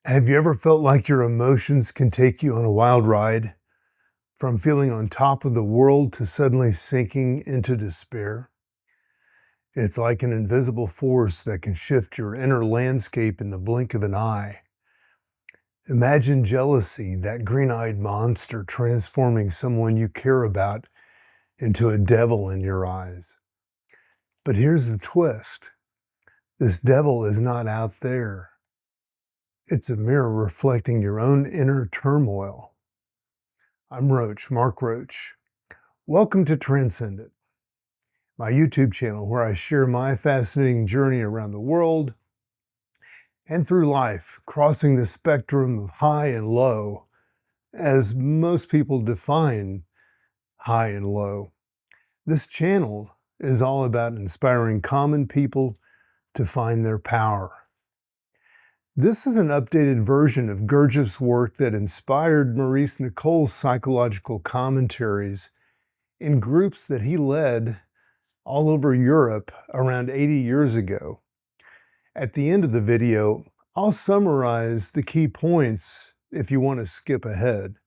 Have you ever felt like your emotions can take you on a wild ride? From feeling on top of the world to suddenly sinking into despair? It's like an invisible force that can shift your inner landscape in the blink of an eye. Imagine jealousy, that green-eyed monster transforming someone you care about into a devil in your eyes. But here's the twist. This devil is not out there. It's a mirror reflecting your own inner turmoil. I'm Roach, Mark Roach. Welcome to Transcendent, my YouTube channel where I share my fascinating journey around the world and through life, crossing the spectrum of high and low, as most people define high and low. This channel is all about inspiring common people to find their power. This is an updated version of Gurdjieff's work that inspired Maurice Nicoll's psychological commentaries in groups that he led all over Europe around 80 years ago. At the end of the video, I'll summarize the key points if you want to skip ahead.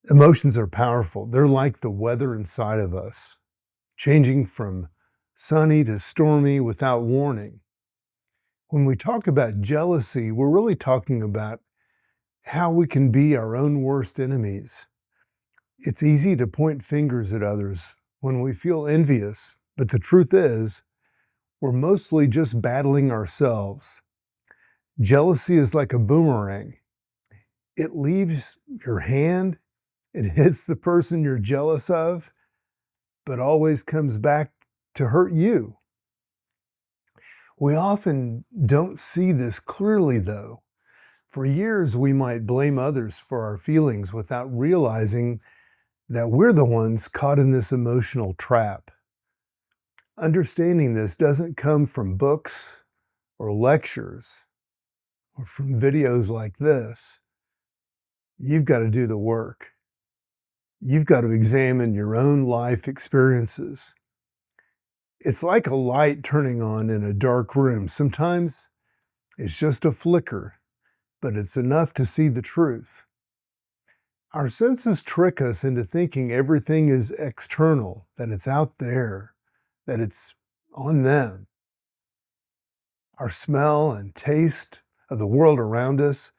Emotions are powerful. They're like the weather inside of us, changing from sunny to stormy without warning. When we talk about jealousy, we're really talking about how we can be our own worst enemies. It's easy to point fingers at others when we feel envious, but the truth is, we're mostly just battling ourselves. Jealousy is like a boomerang. It leaves your hand, it hits the person you're jealous of, but always comes back to hurt you. We often don't see this clearly, though. For years, we might blame others for our feelings without realizing that we're the ones caught in this emotional trap. Understanding this doesn't come from books or lectures or from videos like this. You've got to do the work. You've got to examine your own life experiences. It's like a light turning on in a dark room. Sometimes it's just a flicker, but it's enough to see the truth. Our senses trick us into thinking everything is external, that it's out there, that it's on them. Our smell and taste of the world around us,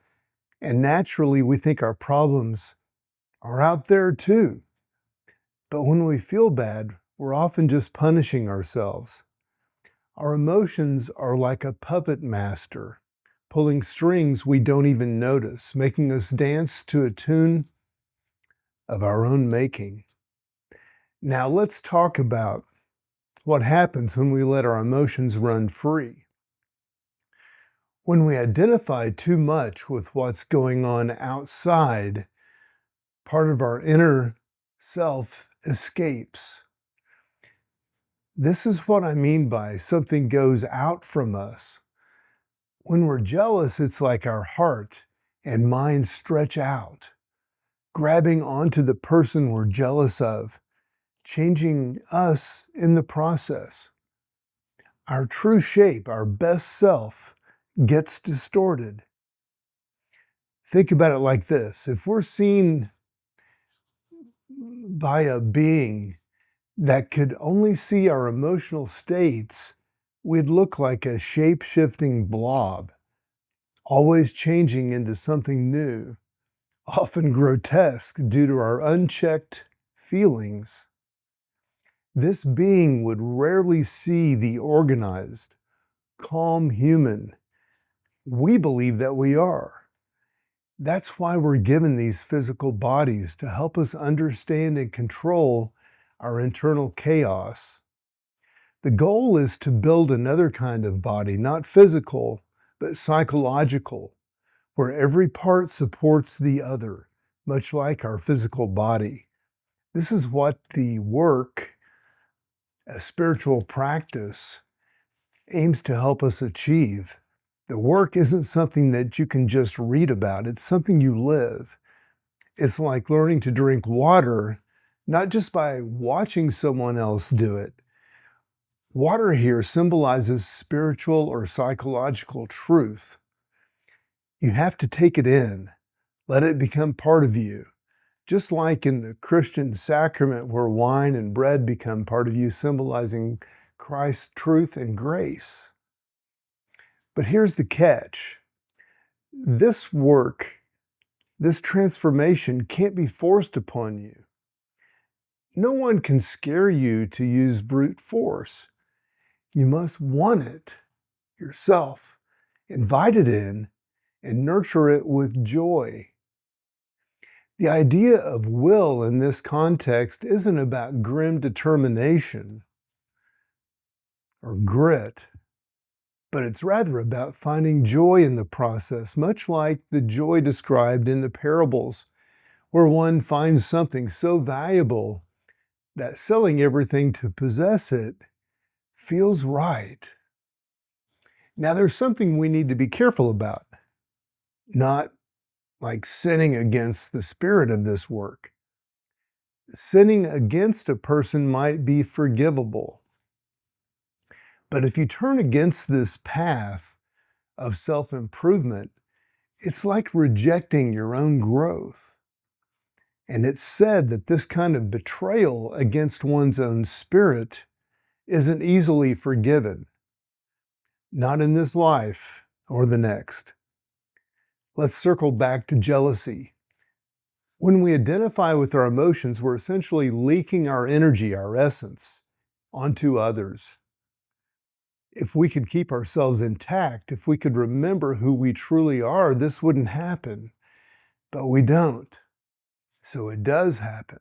and naturally we think our problems are out there too. But when we feel bad, we're often just punishing ourselves. Our emotions are like a puppet master, pulling strings we don't even notice, making us dance to a tune of our own making. Now let's talk about what happens when we let our emotions run free. When we identify too much with what's going on outside, part of our inner self escapes. This is what I mean by something goes out from us. When we're jealous, it's like our heart and mind stretch out, grabbing onto the person we're jealous of, changing us in the process. Our true shape, our best self, gets distorted. Think about it like this. If we're seen by a being that could only see our emotional states, we'd look like a shape-shifting blob, always changing into something new, often grotesque due to our unchecked feelings. This being would rarely see the organized, calm human we believe that we are. That's why we're given these physical bodies, to help us understand and control our internal chaos. The goal is to build another kind of body, not physical, but psychological, where every part supports the other, much like our physical body. This is what the work, a spiritual practice, aims to help us achieve. The work isn't something that you can just read about, it's something you live. It's like learning to drink water, not just by watching someone else do it. Water here symbolizes spiritual or psychological truth. You have to take it in, let it become part of you. Just like in the Christian sacrament where wine and bread become part of you, symbolizing Christ's truth and grace. But here's the catch. This work, this transformation can't be forced upon you. No one can scare you to use brute force. You must want it yourself, invite it in, and nurture it with joy. The idea of will in this context isn't about grim determination or grit, but it's rather about finding joy in the process, much like the joy described in the parables, where one finds something so valuable that selling everything to possess it feels right. Now, there's something we need to be careful about, not like sinning against the spirit of this work. Sinning against a person might be forgivable. But if you turn against this path of self-improvement, it's like rejecting your own growth. And it's said that this kind of betrayal against one's own spirit isn't easily forgiven. Not in this life or the next. Let's circle back to jealousy. When we identify with our emotions, we're essentially leaking our energy, our essence, onto others. If we could keep ourselves intact, if we could remember who we truly are, this wouldn't happen. But we don't. So it does happen.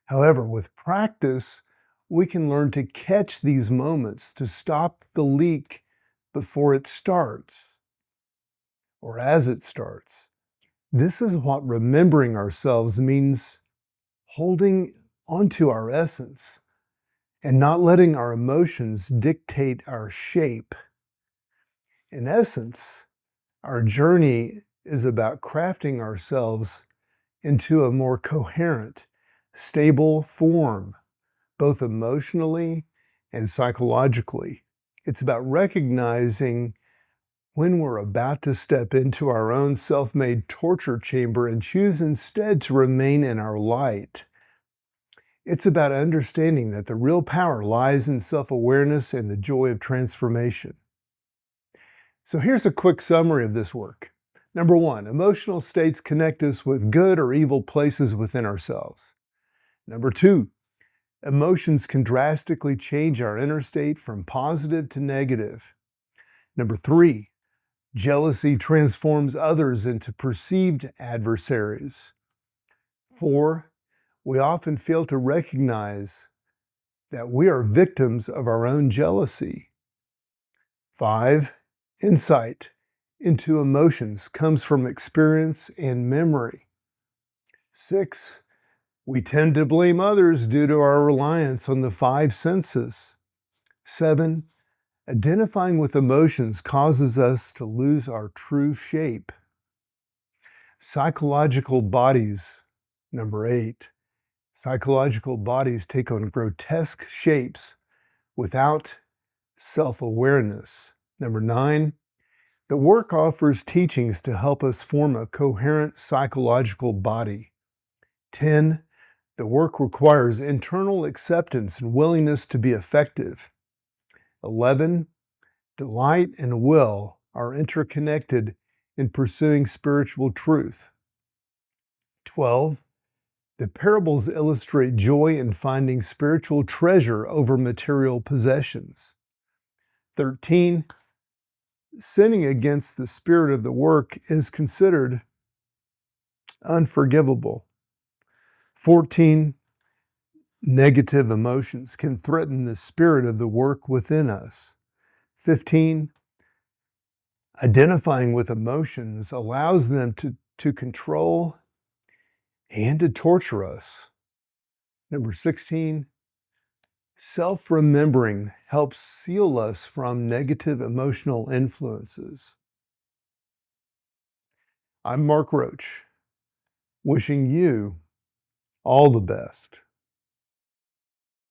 However, with practice, we can learn to catch these moments, to stop the leak before it starts, or as it starts. This is what remembering ourselves means, holding onto our essence and not letting our emotions dictate our shape. In essence, our journey is about crafting ourselves into a more coherent, stable form, both emotionally and psychologically. It's about recognizing when we're about to step into our own self-made torture chamber and choose instead to remain in our light. It's about understanding that the real power lies in self-awareness and the joy of transformation. So here's a quick summary of this work. Number 1, emotional states connect us with good or evil places within ourselves. Number 2, emotions can drastically change our inner state from positive to negative. Number 3, jealousy transforms others into perceived adversaries. 4, we often fail to recognize that we are victims of our own jealousy. 5, insight into emotions comes from experience and memory. 6, we tend to blame others due to our reliance on the 5 senses. 7, identifying with emotions causes us to lose our true shape. Psychological bodies, number 8. Psychological bodies take on grotesque shapes without self-awareness. Number 9. The work offers teachings to help us form a coherent psychological body. 10. The work requires internal acceptance and willingness to be effective. 11. Delight and will are interconnected in pursuing spiritual truth. 12. The parables illustrate joy in finding spiritual treasure over material possessions. 13. Sinning against the spirit of the work is considered unforgivable. 14. Negative emotions can threaten the spirit of the work within us. 15. Identifying with emotions allows them to control and to torture us. Number 16. Self-remembering helps seal us from negative emotional influences. I'm Mark Roach, wishing you all the best.